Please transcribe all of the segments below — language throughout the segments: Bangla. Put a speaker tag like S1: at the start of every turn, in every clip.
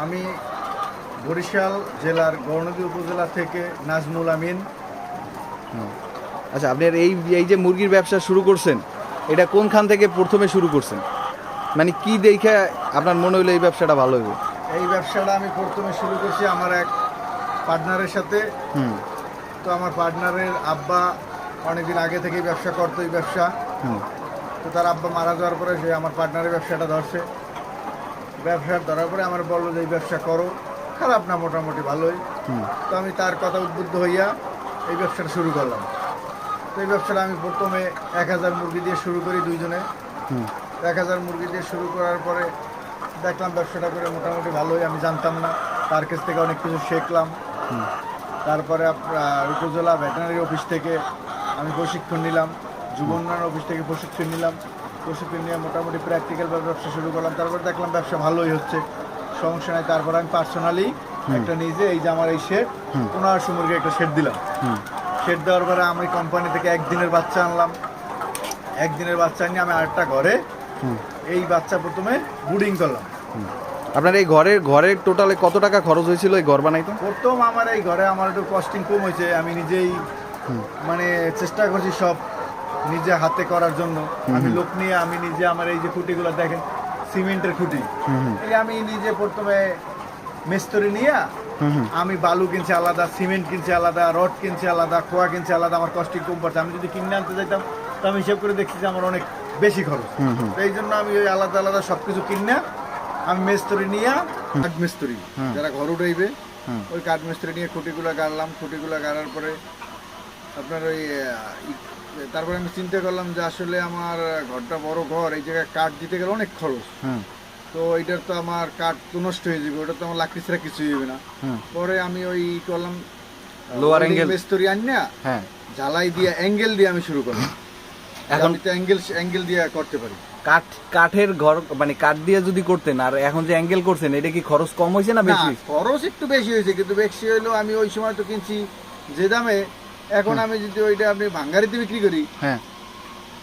S1: আমি বরিশাল জেলার গৌরনদী উপজেলা থেকে নাজমুল আমিন।
S2: আচ্ছা, আপনার এই এই যে মুরগির ব্যবসা শুরু করছেন, এটা কোনখান থেকে প্রথমে শুরু করছেন? মানে কি দেখে আপনার মনে হলো এই ব্যবসাটা ভালো হবে?
S1: এই ব্যবসাটা আমি প্রথমে শুরু করছি আমার এক পার্টনারের সাথে। তো আমার পার্টনারের আব্বা অনেকদিন আগে থেকেই ব্যবসা করতো এই ব্যবসা। তো তার আব্বা মারা যাওয়ার পরে সে আমার পার্টনারের ব্যবসাটা ধরছে। ব্যবসা ধরার পরে আমার বললো যে এই ব্যবসা করো, খারাপ না, মোটামুটি ভালোই। তো আমি তার কথা উদ্বুদ্ধ হইয়া এই ব্যবসাটা শুরু করলাম। তো এই ব্যবসাটা আমি প্রথমে 1000 মুরগি দিয়ে শুরু করি, দুইজনে। 1000 মুরগি দিয়ে শুরু করার পরে দেখলাম ব্যবসাটা করে মোটামুটি ভালোই। আমি জানতাম না, তার কাছ থেকে অনেক কিছু শিখলাম। তারপরে আপনার উপজেলা ভেটেরিনারি অফিস থেকে আমি প্রশিক্ষণ নিলাম, যুব উন্নয়ন অফিস থেকে প্রশিক্ষণ নিলাম। প্রশিক্ষণ নিয়ে মোটামুটি প্র্যাকটিক্যালভাবে ব্যবসা শুরু করলাম। তারপর দেখলাম ব্যবসা ভালোই হচ্ছে, সমস্যা নাই। তারপর আমি পার্সোনালি একটা নিজে এই যে আমার এই শেড 1500 মুরগি একটা শেড দিলাম। শেড দেওয়ার পরে আমি কোম্পানি থেকে একদিনের বাচ্চা আনলাম। একদিনের বাচ্চা নিয়ে আমি আরেকটা ঘরে এই বাচ্চা প্রথমে ব্রুডিং করলাম।
S2: আপনার এই ঘরের টোটালে কত টাকা খরচ হয়েছিল এই ঘর বানাইতে?
S1: প্রথম আমার এই ঘরে আমার একটু কস্টিং কম হয়েছে। আমি নিজেই মানে চেষ্টা করছি সব নিজে হাতে করার জন্য। আমি লোক নিয়ে আমি নিজে আমার এই যে খুঁটিগুলো দেখেন, সিমেন্টের খুঁটি, এই আমি নিজে প্রথমে মিস্ত্রি নিয়ে আমি বালু কিনছি আলাদা, সিমেন্ট কিনছি আলাদা, রড কিনছি আলাদা, খোয়া কিনছি আলাদা। আমার কস্টিং কম পড়ছে। আমি যদি কিনে আনতে চাইতাম তো আমি হিসেব করে দেখছি যে আমার অনেক বেশি খরচ। তো এই জন্য আমি ওই আলাদা আলাদা সবকিছু কিনে আমি মিস্ত্রি নিয়ে, কাঠ মিস্ত্রি যারা ঘর উঠাইবে ওই কাঠ মিস্ত্রি নিয়ে খুঁটিগুলো গাড়লাম। খুঁটিগুলো গাড়ার পরে আপনার ওই তারপরে আমি চিন্তা করলাম যে আসলে আমার ঘরটা বড় ঘর, এই জায়গায় কাঠ দিতে গেলে অনেক খরচ। তো এটার তো আমার কাঠ তো নষ্ট হয়ে যাবে, ওটা তো আমার লাকড়ি ছাড়া কিছুই হবে না। পরে আমি ওই করলাম
S2: লোয়ার অ্যাঙ্গেল
S1: মিস্ত্রি আনিয়া জ্বালাই দিয়ে অ্যাঙ্গেল দিয়ে আমি শুরু করলাম। এখন তো অ্যাঙ্গেল দিয়ে করতে পারি।
S2: কাঠের ঘর মানে কাঠ দিয়ে যদি করতেন, আর এখন যে অ্যাঙ্গেল করছেন, এটা কি খরচ কম হয়েছে না বেশি?
S1: খরচ একটু বেশি হয়েছে, কিন্তু বেশি হইলেও আমি ওই সময় তো কিনছি যে দামে, এখন আমি যদি ওইটা আপনি ভাঙ্গারিতে বিক্রি করি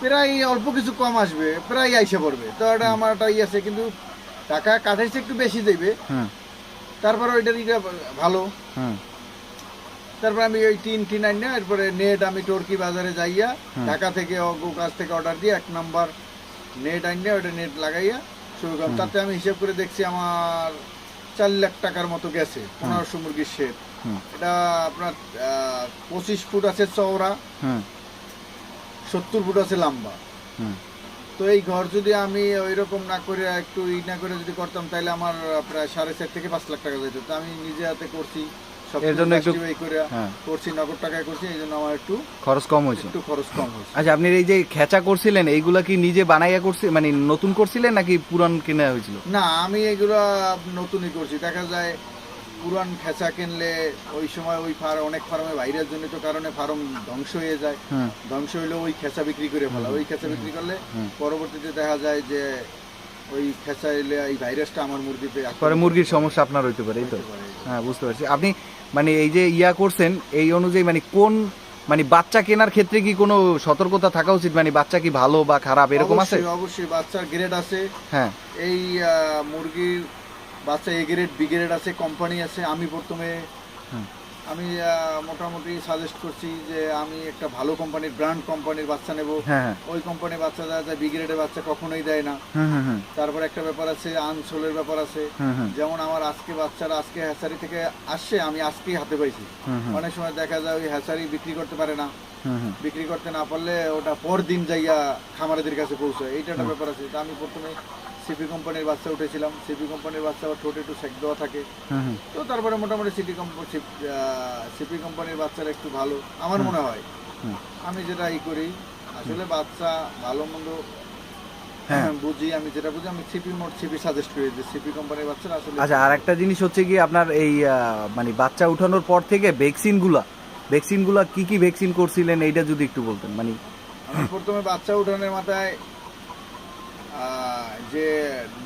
S1: প্রায় অল্প কিছু কম আসবে, প্রায় আইসা পড়বে। তো এটা আমার একটা ই আছে, কিন্তু টাকা কাঠের চেয়ে একটু বেশি দেবে। তারপরে ওইটার ইটা ভালো। তারপর আমি ওই টিন আনি, এরপরে নেট আমি টর্কি বাজারে যাইয়া ঢাকা থেকে কাছ থেকে অর্ডার দিয়ে 1 নাম্বার নেট আনিয়া ওইটা নেট লাগাইয়া শুরু করলাম। তাতে আমি হিসাব করে দেখছি আমার 4 লাখ টাকার মতো গেছে 1500 মুরগির শেড। এটা আপনার 25 ফুট আছে চওড়া, 70 ফুট আছে লম্বা। তো এই ঘর যদি আমি ওই রকম না করে একটু না করে যদি করতাম তাহলে আমার প্রায় 4.5 থেকে 5 লাখ টাকা যেত। তো আমি নিজে হাতে করছি,
S2: এর জন্য একটু
S1: করছি, নগদ টাকায় করছি, এই জন্য আমার একটু
S2: খরচ কম হয়েছে।
S1: আচ্ছা,
S2: আপনি এই যে খেঁচা করছিলেন, এইগুলা কি নিজে বানাইয়া করছিলেন, মানে নতুন করছিলেন নাকি পুরান কিনা হয়েছিল?
S1: না, আমি এগুলো নতুনই করছি। দেখা যায় পুরান খেঁচা কিনলে ওই সময় ওই অনেক ফার্মে ভাইরাস জনিত কারণে ফার্ম ধ্বংস হয়ে যায়। ধ্বংস হইলে ওই খেঁচা বিক্রি করে ফেলা। ওই খেঁচা বিক্রি করলে পরবর্তীতে দেখা যায় যে ওই খেঁচা এলে এই ভাইরাসটা আমার মুরগিতে
S2: মুরগির সমস্যা আপনার হইতে পারে। এই তো, হ্যাঁ, বুঝতে পারছি। আপনি মানে এই যে করছেন এই অনুযায়ী মানে কোন মানে বাচ্চা কেনার ক্ষেত্রে কি কোনো সতর্কতা থাকা উচিত? মানে বাচ্চা কি ভালো বা খারাপ এরকম আছে?
S1: অবশ্যই বাচ্চার গ্রেড আছে। হ্যাঁ, এই মুরগির বাচ্চা এ গ্রেড, বি গ্রেড আছে, কোম্পানি আছে। আমি প্রথমে আমি মোটামুটি সাজেস্ট করছি যে আমি একটা ভালো কোম্পানির, ব্র্যান্ড কোম্পানির বাচ্চা নেব। ওই কোম্পানির বাচ্চা দেওয়া যায়, বি গ্রেডের বাচ্চা কখনোই দেয় না। তারপর একটা ব্যাপার আছে, আনসোলের ব্যাপার আছে। যেমন আমার আজকে বাচ্চারা আজকে হ্যাচারি থেকে আসছে, আমি আজকেই হাতে পাইছি। অনেক সময় দেখা যায় ওই হ্যাচারি বিক্রি করতে পারে না, বিক্রি করতে না পারলে ওটা পর দিন যাইয়া খামারিদের কাছে পৌঁছায়। এইটা একটা ব্যাপার আছে। তা আমি প্রথমে সিপি কোম্পানির বাচ্চা উঠেছিলাম। সিপি কোম্পানির বাচ্চা আবার ঠোঁটে একটু সেক দেওয়া থাকে। তো তারপরে মোটামুটি সিপি কোম্পানির বাচ্চারা একটু ভালো আমার মনে হয়। আমি যেটা করি আসলে বাচ্চা ভালো মন্দ বুঝি, আমি যেটা বুঝি আমি সিপি সাজেস্ট করি যে সিপি কোম্পানির বাচ্চারা আসলে।
S2: আচ্ছা, আর একটা জিনিস হচ্ছে কি আপনার এই মানে বাচ্চা উঠানোর পর থেকে ভ্যাকসিনগুলা কি ভ্যাকসিন করছিলেন এইটা যদি একটু বলতেন। মানে
S1: আমি প্রথমে বাচ্চা উঠানোর মাথায় যে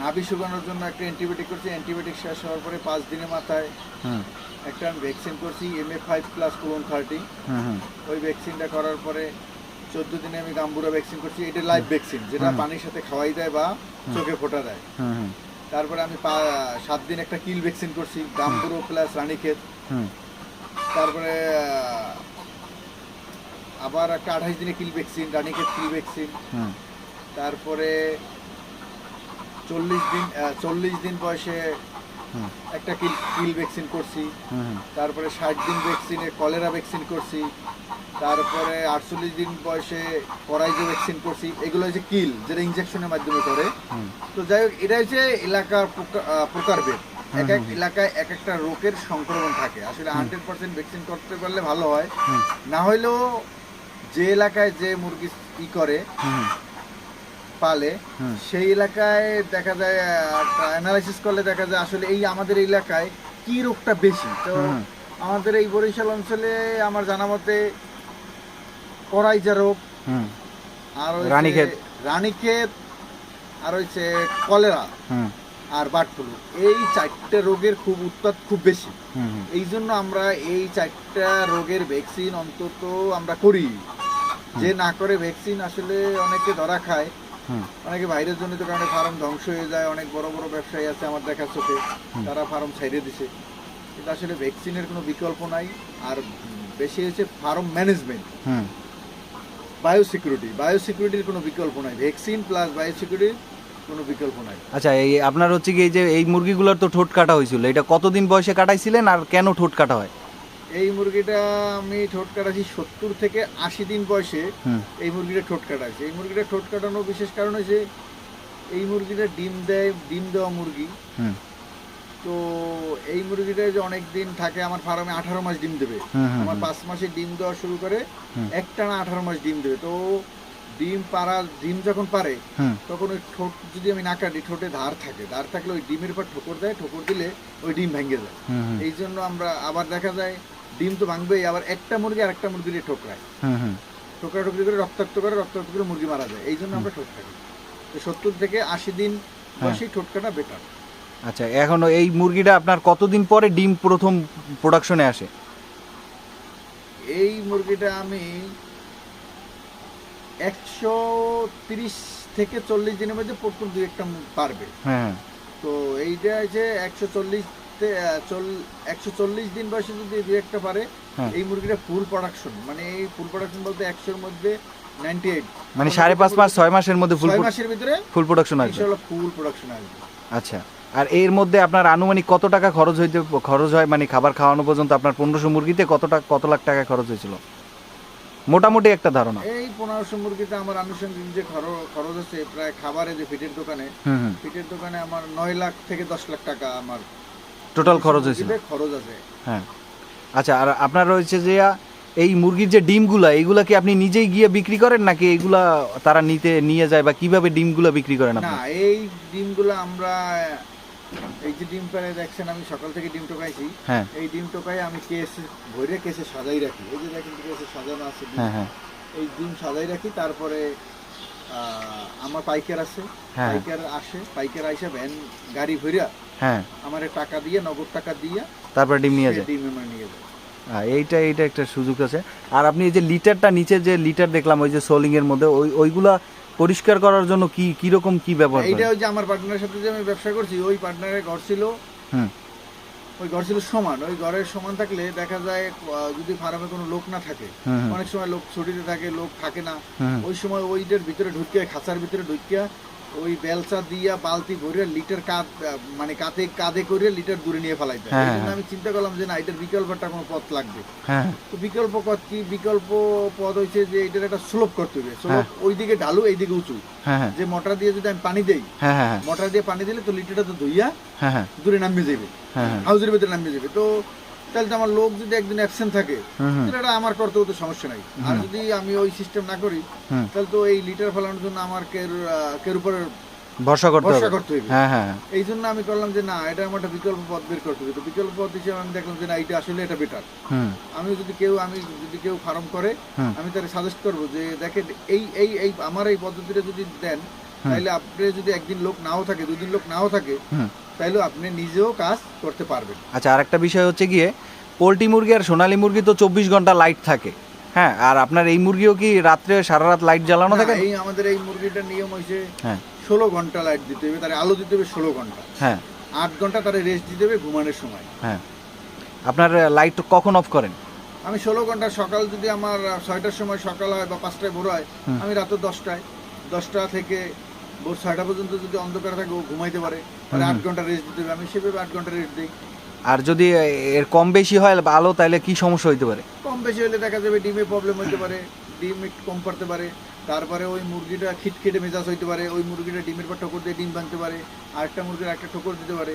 S1: নাভি শুকানোর জন্য একটা অ্যান্টিবায়োটিক করছি। অ্যান্টিবায়োটিক শেষ হওয়ার পরে 5 দিনের মাথায় একটা আমি ভ্যাকসিন করছি, MA5+ কোলন 30। ওই ভ্যাকসিনটা করার পরে 14 দিনে আমি গাম্বুরা ভ্যাকসিন করছি। এটা লাইভ ভ্যাকসিন, যেটা পানির সাথে খাওয়াই দেয় বা চোখে ফোঁটা দেয়। তারপরে আমি 7 দিন একটা কিল ভ্যাকসিন করছি, গাম্বুরো প্লাস রানীক্ষেত।
S2: হুম
S1: তারপরে আবার একটা 28 দিনে kill vaccine, Ranikhet kill vaccine.
S2: হুম
S1: তারপরে 40 দিন বয়সে
S2: হুম
S1: একটা কিল ভ্যাকসিন করছি।
S2: হুম
S1: তারপরে 60 দিন ভ্যাকসিনে কলেরা ভ্যাকসিন করছি। তারপরে 48 দিন বয়সে পরাইজো ভ্যাকসিন করছি। এগুলো হচ্ছে কিল, যেটা ইনজেকশনের মাধ্যমে করে।
S2: হুম
S1: তো যাই হোক, এটা হচ্ছে এলাকার প্রকারভেদ। এক এক এলাকায় এক একটা রোগের সংক্রমণ থাকে। আসলে 100% ভ্যাকসিন করতে পারলে ভালো হয়।
S2: হুম
S1: না হলেও যে এলাকায় যে মুরগি করে
S2: হুম
S1: পালে,
S2: হুম।
S1: সেই এলাকায় দেখা যায় অ্যানালাইসিস করলে দেখা যায় আসলে এই আমাদের এলাকায় কি রোগটা বেশি। তো
S2: হুম।
S1: আমাদের এই বরিশাল অঞ্চলে আমার জানা মতে পরাইজা রোগ,
S2: হুম
S1: আর
S2: রানীক্ষেত।
S1: রানীক্ষেত, আর হচ্ছে কলেরা
S2: হুম
S1: আর বার্ড ফ্লু, এই 4টে রোগের উৎপাত খুব বেশি।
S2: হুম
S1: এই জন্য আমরা এই 4টা রোগের ভ্যাকসিন অন্তত আমরা করি। যে না করে ভ্যাকসিন আসলে অনেকে ধরা খায়,
S2: হুম
S1: অনেকে ভাইরাস জনিত কারণে ফার্ম ধ্বংস হয়ে যায়। অনেক বড় বড় ব্যবসায়ী আছে আমার দেখা চোখে, তারা ফার্ম ছাইড়ে দিছে। কিন্তু আসলে ভ্যাকসিনের কোনো বিকল্প নাই। আর বেশি হচ্ছে ফার্ম ম্যানেজমেন্ট,
S2: হুম।
S1: বায়োসিকিউরিটির কোনো বিকল্প নাই। ভ্যাকসিন প্লাস বায়োসিকিউরিটির কোনো বিকল্প নাই।
S2: আচ্ছা, এই আপনার হচ্ছে কি এই যে এই মুরগিগুলোর তো ঠোঁট কাটা হয়েছিল, এটা কতদিন বয়সে কাটাইছিলেন আর কেন ঠোঁট কাটা হয়?
S1: এই মুরগিটা আমি ঠোঁট কাটাচ্ছি 70 থেকে 80 দিন বয়সে।
S2: হুম
S1: এই মুরগিটা ঠোঁট কাটাচ্ছে। এই মুরগিটা ঠোঁট কাটানোর বিশেষ কারণ হচ্ছে এই মুরগিটা ডিম দেয়, ডিম দেওয়া মুরগি।
S2: হুম
S1: তো এই মুরগিটা যে অনেক দিন থাকে আমার ফার্মে, 18 মাস ডিম দেবে।
S2: হুম হুম
S1: আমার 5 মাসে ডিম দেওয়া শুরু করে,
S2: হুম।
S1: একটানা 18 মাস ডিম দেবে। তো ডিম যখন পারে,
S2: হুম
S1: তখন ওই ঠোঁট যদি আমি না কাটি, ঠোঁটে ধার থাকে, ধার থাকলে ওই ডিমের পর ঠোকর দেয়, ঠোকর দিলে ওই ডিম ভেঙে যায়।
S2: হুম হুম
S1: এই জন্য আমরা আবার দেখা যায় ডিম তো ভাঙবেই, আবার একটা মুরগি আর একটা মুরগি দিয়ে ঠোকরায়,
S2: হুম হুম।
S1: ঠোকরাঠুকরি করে রক্তাক্ত করে মুরগি মারা যায়। এই জন্য আমরা ঠোঁট কাটি। তো 70 থেকে 80 দিন বয়সেই ঠোঁট কাটা বেটার।
S2: আচ্ছা, এখন এই মুরগিটা আপনার কতদিন পরে ডিম প্রথম প্রোডাকশনে আসে?
S1: এই মুরগিটা আমি 130 থেকে 40 দিনের মধ্যে প্রথম 2-1টা পারবে।
S2: হ্যাঁ
S1: তো এইটা হচ্ছে 140 দিন বয়সে যদি 2-1টা পারে,
S2: হ্যাঁ।
S1: এই মুরগিটা ফুল প্রোডাকশন। মানে এই ফুল প্রোডাকশন বলতে 100-র মধ্যে 98,
S2: মানে 5.5 মাস 6 মাসের মধ্যে
S1: 6 মাসের ভিতরে
S2: ফুল প্রোডাকশন আসবে।
S1: ইনশাআল্লাহ ফুল প্রোডাকশন আসবে।
S2: আচ্ছা, আর এর মধ্যে আপনার আনুমানিক কত টাকা খরচ হয়, মানে খাবার খাওয়ানো পর্যন্ত আপনার 1500 মুরগিতে কত লাখ টাকা খরচ হয়েছিল মোটামুটি একটা ধারণা?
S1: এই 1500 মুরগিতে আমার আনুষঙ্গিক যে খরচ আছে প্রায় খাবারে, যে ফিটের দোকানে,
S2: হুম
S1: ফিটের দোকানে আমার 9 লাখ থেকে 10 লাখ টাকা আমার
S2: টোটাল খরচ হয়েছিল।
S1: খরচ আছে।
S2: হ্যাঁ। আচ্ছা, আর আপনার রয়েছে যে এই মুরগির যে ডিমগুলা, এইগুলা কি আপনি নিজেই গিয়ে বিক্রি করেন নাকি এইগুলা তারা নিয়ে যায়, বা কিভাবে ডিমগুলা বিক্রি করেন আপনি?
S1: না, এই ডিমগুলো আমরা, এই যে ডিম পারে দেখছেন, আমি সকাল থেকে ডিম টোকাইছি।
S2: হ্যাঁ
S1: এই ডিম টোকাই আমি কেসে সাজাই রাখি। এই যে দেখেন কেসে সাজানো আছে ডিম।
S2: হ্যাঁ হ্যাঁ
S1: এই ডিম সাজাই রাখি। তারপরে আমার পাইকার আছে,
S2: হ্যাঁ।
S1: পাইকার আইসা ভ্যান গাড়ি ভরিয়া
S2: হ্যাঁ,
S1: আমার টাকা দিয়ে, নগদ টাকা দিয়ে
S2: তারপর ডিম নিয়ে যায়।
S1: ডিম আমার নিয়ে যায়।
S2: এইটা একটা সুযোগ আছে। আর আপনি এই যে লিটারটা, নিচে যে লিটার দেখলাম ওই যে সোলিং এর মধ্যে, ওইগুলা পরিষ্কার করার জন্য কি রকম কি ব্যবহার
S1: এইটা
S2: করেন?
S1: ওই যে আমার পার্টনারের সাথে যে আমি ব্যবসা করছি, ওই পার্টনারের ঘর ছিল,
S2: হুম
S1: ওই ঘর ছিল সমান। ওই ঘরের সমান থাকলে দেখা যায় যদি ফার্মে কোনো লোক না থাকে,
S2: হুম হুম
S1: অনেক সময় লোক ছুটিতে থাকে, লোক থাকে না,
S2: হুম
S1: ওই সময় ওইটার ভিতরে ঢুকিয়ে, খাঁচার ভিতরে ঢুকিয়া ওই বেলচা দিয়া বালতি ভরে লিটার মানে কাঁধে করে লিটার দূরে নিয়ে ফেলাইতে হয়।
S2: হ্যাঁ,
S1: এই জন্য
S2: হ্যাঁ।
S1: আমি চিন্তা করলাম যে না, এটার বিকল্পটা কোনো পথ লাগবে।
S2: হ্যাঁ
S1: তো বিকল্প পথ কি? বিকল্প পথ হচ্ছে যে এটার একটা স্লোপ করতে হবে। স্লোপ
S2: হ্যাঁ।
S1: ওইদিকে ঢালু, এইদিকে উঁচু।
S2: হ্যাঁ হ্যাঁ
S1: যে মোটর দিয়ে যদি আমি পানি দেই,
S2: হ্যাঁ হ্যাঁ
S1: মোটর দিয়ে পানি দিলে তো লিটারটা তো ধুইয়া
S2: হ্যাঁ হ্যাঁ
S1: দূরে নামিয়ে যাবে,
S2: হ্যাঁ হ্যাঁ
S1: হাউজের ভিতরে নামিয়ে যাবে। তো তাহলে তো আমার লোক যদি একদিন অ্যাবসেন্ট থাকে,
S2: হুম হুম
S1: তাহলে এটা আমার কর্তব্য, তো সমস্যা নাই। আর যদি আমি ওই সিস্টেম না করি,
S2: হুম।
S1: তাহলে তো এই লিটার ফেলানোর জন্য আমার কের উপরে
S2: ভরসা করতে
S1: ভরসা
S2: হবে।
S1: করতে হবে।
S2: হ্যাঁ হ্যাঁ
S1: এই জন্য আমি করলাম যে না, এটা আমার একটা বিকল্প পথ বের করতে হবে। তো বিকল্প পথ হিসেবে আমি দেখলাম যে না, এটা আসলে এটা বেটার।
S2: হুম
S1: আমি যদি কেউ ফার্ম করে,
S2: হুম
S1: আমি তাকে সাজেস্ট করবো যে দেখেন, এই আমার এই পদ্ধতিটা যদি দেন, তাহলে আপনি যদি একদিন লোক নাও থাকে, 2 দিন লোক নাও থাকে,
S2: হুম।
S1: তাহলে আপনি নিজেও কাজ করতে পারবেন।
S2: আচ্ছা, আরেকটা বিষয় হচ্ছে গিয়ে পোলট্রি মুরগি আর সোনালী মুরগি তো 24 ঘন্টা লাইট থাকে, হ্যাঁ, আর আপনার এই মুরগিও কি রাত্রে সারা রাত লাইট জ্বালানো
S1: না,
S2: থাকে?
S1: এই আমাদের এই মুরগিটার নিয়ম হয়েছে
S2: হ্যাঁ
S1: 16 ঘন্টা লাইট দিতে হবে, তার আলো দিতে হবে 16 ঘন্টা,
S2: হ্যাঁ
S1: 8 ঘন্টা তার রেস্ট দিতে হবে ঘুমানোর সময়।
S2: হ্যাঁ। আপনার লাইট কখন অফ করেন?
S1: আমি 16 ঘন্টা, সকাল যদি আমার 6টার সময় সকাল হয় বা 5টায় ভোর হয়, আমি রাতে 10টা থেকে ভোর 6টা পর্যন্ত যদি অন্ধকার থাকে ও ঘুমাইতে পারে, তাহলে 8 ঘন্টা রেস্ট দিতে হবে, আমি সেভাবে 8 ঘন্টা রেস্ট দিই।
S2: আর যদি এর কম বেশি হয় আলো, তাহলে কি সমস্যা হইতে পারে?
S1: কম বেশি হলে দেখা যাবে ডিমে প্রবলেম হতে পারে, ডিম একটু কম পড়তে পারে, তারপরে ওই মুরগিটা খিটখিটে মেজাজ হইতে পারে, ওই মুরগিটা ডিমের পর ঠোকর দিয়ে ডিম ভাঙতে পারে, আরেকটা মুরগির একটা ঠোকর দিতে পারে,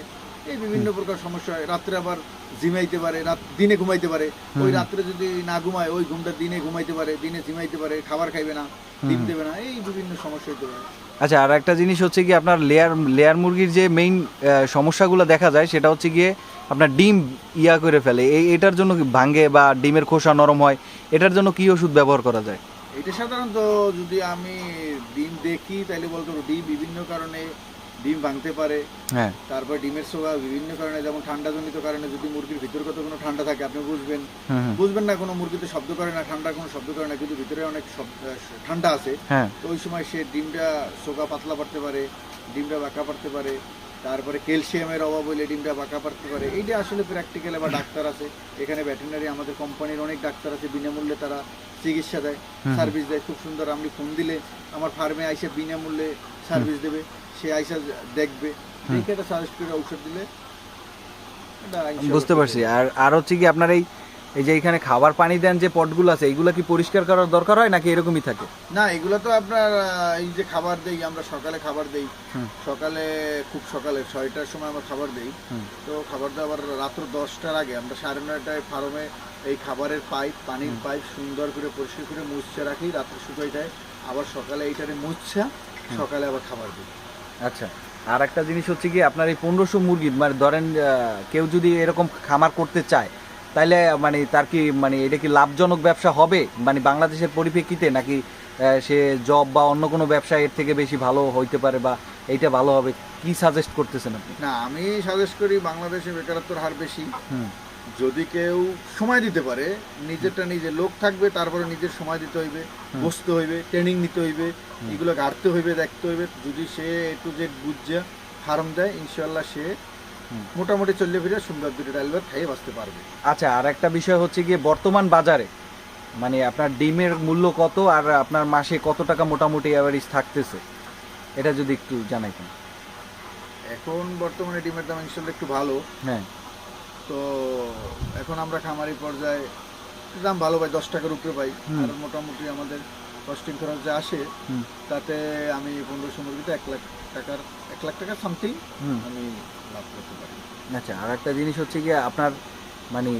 S1: এই বিভিন্ন প্রকার সমস্যা হয়। রাত্রে আবার ঝিমাইতে পারে, দিনে ঘুমাইতে পারে, ওই রাত্রে যদি না ঘুমায় ওই ঘুমটা দিনে ঘুমাইতে পারে, দিনে ঝিমাইতে পারে, খাবার খাইবে না, ডিম দেবে না, এই বিভিন্ন সমস্যা হইতে পারে।
S2: আচ্ছা, আর একটা জিনিস হচ্ছে কি আপনার লেয়ার মুরগির যে মেইন সমস্যাগুলো দেখা যায় সেটা হচ্ছে গিয়ে আপনার ডিম করে ফেলে, এটার জন্য কি ভাঙে বা ডিমের খোসা নরম হয়, এটার জন্য কি ওষুধ ব্যবহার করা যায়?
S1: এটা সাধারণত যদি আমি ডিম দেখি তাহলে বলতে পারবো ডিম বিভিন্ন কারণে ডিম ভাঙতে পারে।
S2: হ্যাঁ
S1: তারপর ডিমের সোয়া বিভিন্ন কারণে, যেমন ঠান্ডাজনিত কারণে, যদি মুরগির ভিতরে কত কোনো ঠান্ডা থাকে আপনি বুঝবেন না, কোনো মুরগিতে শব্দ করে না, ঠান্ডা কোনো শব্দ করে না, কিন্তু ভিতরে অনেক ঠান্ডা আছে,
S2: হ্যাঁ
S1: তো ওই সময় সে ডিমটা সোগা পাতলা পড়তে পারে, ডিমটা বাঁকা পড়তে পারে। তারপরে ক্যালসিয়ামের অভাব হইলে ডিমটা বাঁকা পড়তে পারে। এইটা আসলে প্র্যাকটিক্যাল, বা ডাক্তার আছে এখানে, ভেটেরিনারি আমাদের কোম্পানির অনেক ডাক্তার আছে, বিনামূল্যে তারা চিকিৎসা দেয়, সার্ভিস দেয় খুব সুন্দর। আপনি ফোন দিলে আমার ফার্মে আইসে বিনামূল্যে সার্ভিস দেবে, সে আইসা দেখবে, দেখে এটা সাজেস্ট করে ঔষধ দিলে এটা ইনশাআল্লাহ
S2: বুঝতে পারছি। আর হচ্ছে কি আপনার এই যে এখানে খাবার পানি দেন যে পটগুলো আছে, এইগুলা কি পরিষ্কার করার দরকার হয় নাকি এরকমই থাকে?
S1: না, এগুলো তো আপনার এই যে খাবার দেই আমরা, সকালে খাবার দেই, সকালে খুব সকালে 6টার সময় আমরা খাবার দেই, তো খাবার দেওয়ার রাত্র 10টার আগে আমরা 9:30টায় ফার্মে এই খাবারের পাইপ, পানির পাইপ সুন্দর করে পরিষ্কার করে মুছছে রাখি, রাত্রে শুকাইটায়, আবার সকালে এইটারে মুছছে, সকালে আবার খাবার দিই।
S2: আচ্ছা, আর একটা জিনিস হচ্ছে কি আপনার এই 1500 মুরগি, মানে ধরেন কেউ যদি এরকম খামার করতে চায় তাহলে মানে তার কি মানে এটা কি লাভজনক ব্যবসা হবে মানে বাংলাদেশের পরিপ্রেক্ষিতে, নাকি সে জব বা অন্য কোনো ব্যবসা এর থেকে বেশি ভালো হইতে পারে, বা এইটা ভালো হবে, কি সাজেস্ট করতেছেন আপনি?
S1: না, আমি সাজেস্ট করি বাংলাদেশে বেকারত্বের হার বেশি, যদি কেউ সময় দিতে পারে, নিজেরটা নিজে লোক থাকবে, তারপরে নিজের সময় দিতে হইবে, বসতে হইবে, ট্রেনিং নিতে হইবে, এগুলো গাড়তে হইবে, দেখতে হইবে, যদি সে A to Z বুঝে ফার্ম দেয়, ইনশাল্লাহ সে মোটামুটি চললে ফিরে সুন্দর দুটো ডাল ভাত খাইয়ে বাঁচতে পারবে।
S2: আচ্ছা, আর একটা বিষয় হচ্ছে গিয়ে বর্তমান বাজারে মানে আপনার ডিমের মূল্য কত, আর আপনার মাসে কত টাকা মোটামুটি অ্যাভারেজ থাকতেছে, এটা যদি একটু জানাইতেন।
S1: এখন বর্তমানে ডিমের দাম ইনশাল্লাহ একটু ভালো।
S2: হ্যাঁ,
S1: তো এখন আমরা খামারি পর্যায়ে দাম ভালো পাই, 10 টাকার উপরে পাই, আর মোটামুটি আমাদের কস্টিং খরচ যে আসে তাতে আমি 1500 মুরগিতে 1 লাখ টাকা সামথিং আমি লাভ করতে পারি।
S2: আচ্ছা, আর একটা জিনিস হচ্ছে গিয়ে আপনার মানে